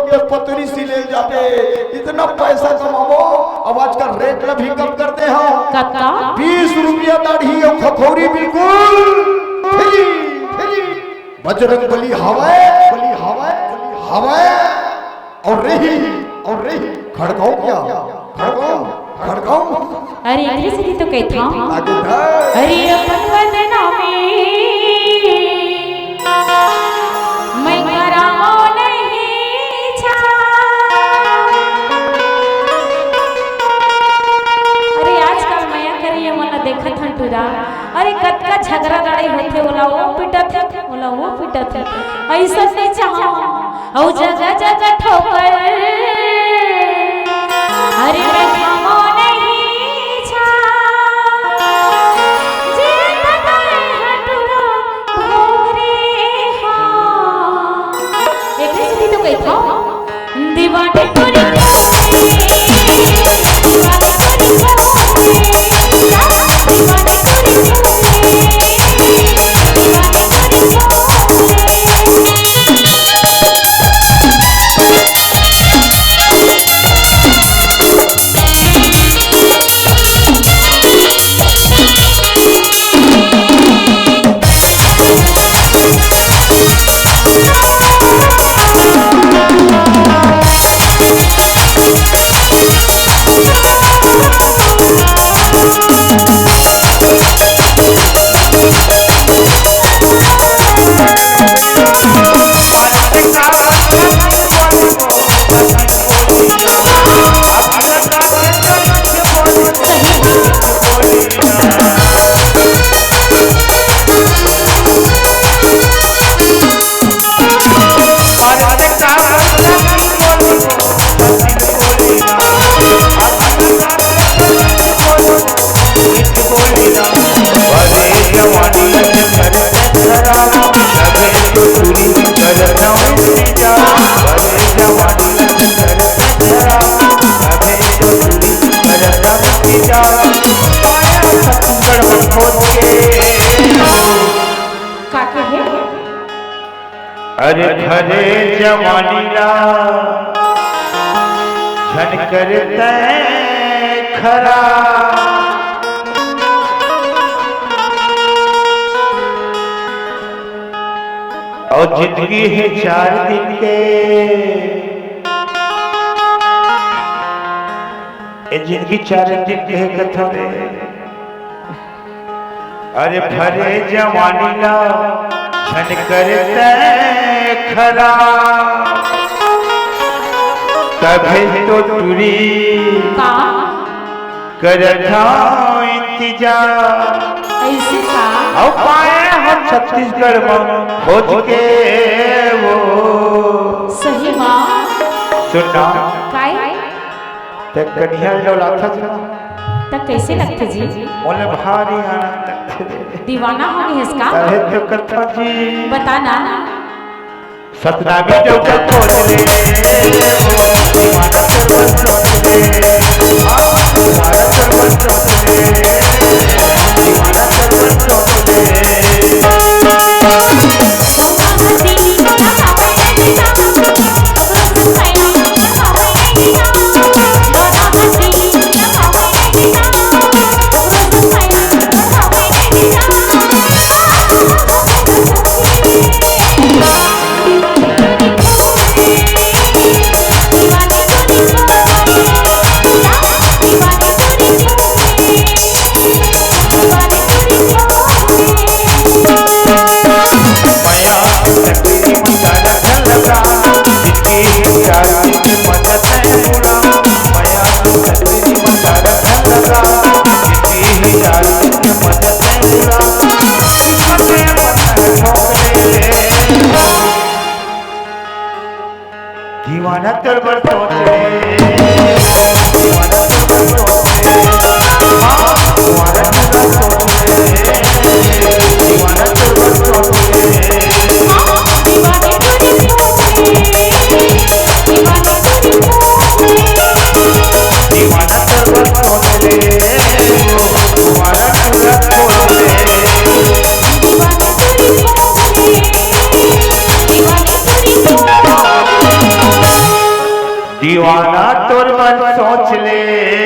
के पतरी सी ले जाते, इतना पैसा कमाओ। अब आजकल रेट भी कम करते हो, 20 रुपया दाढ़ी और खखोरी बिल्कुल फ्री फ्री। बजरंग बली हवाए हवाए और रही खड़काओ क्या खड़काओ। अरे इंग्लिश भी तो कहता अरे अपन वदना में मैं कराओ नहीं छा। अरे आजकल मैं करिए मना देखत हन तुरा। अरे कद का झगड़ा लड़ाई होते, बोला वो पिटत है बोला वो पिटत है, ऐसा नहीं चाहो औ जगह जगह ठोकर। अरे मैं खाओ नहीं छा जे तकर हटुरा भोरे हां। एक से तो कहता दीवाने तोरी अरे भरे जवानी ला झन करते खरा। और जिंदगी है 4 दिन के, जिंदगी 4 दिन के है कथा रे। अरे भरे जवानी ला झन करते खरा, कभी तो दूरी करता इंतजार। ऐसे का और पाए हम छत्तीसगढ़ में खोज के वो सही मां सुना काय तक कन्हैया डोला था तक कैसे लगते जी? बोले भारी आनंद लगते। दीवाना हो गई इसका कहे तो कथा जी बताना। सतना भी जो खोज ले दीवाना कर सोच ले, दीवाना कर सोच ले, दीवाना कर सोच ले। दीवाना तर पर सोच ले, दीवाना तर पर सोच ले, हाँ दीवाना तर पर सोच ले, दीवाना तर पर सोच ले, दीवाने तुझे सोच ले, दीवाने तुझे सोच ले, दीवाना तर पर सोच ले, दीवाना तर पर सोच ले, दीवाने तुझे सोच ले, दीवाने तुझे सोच ले। दीवाना तोर मन सोच ले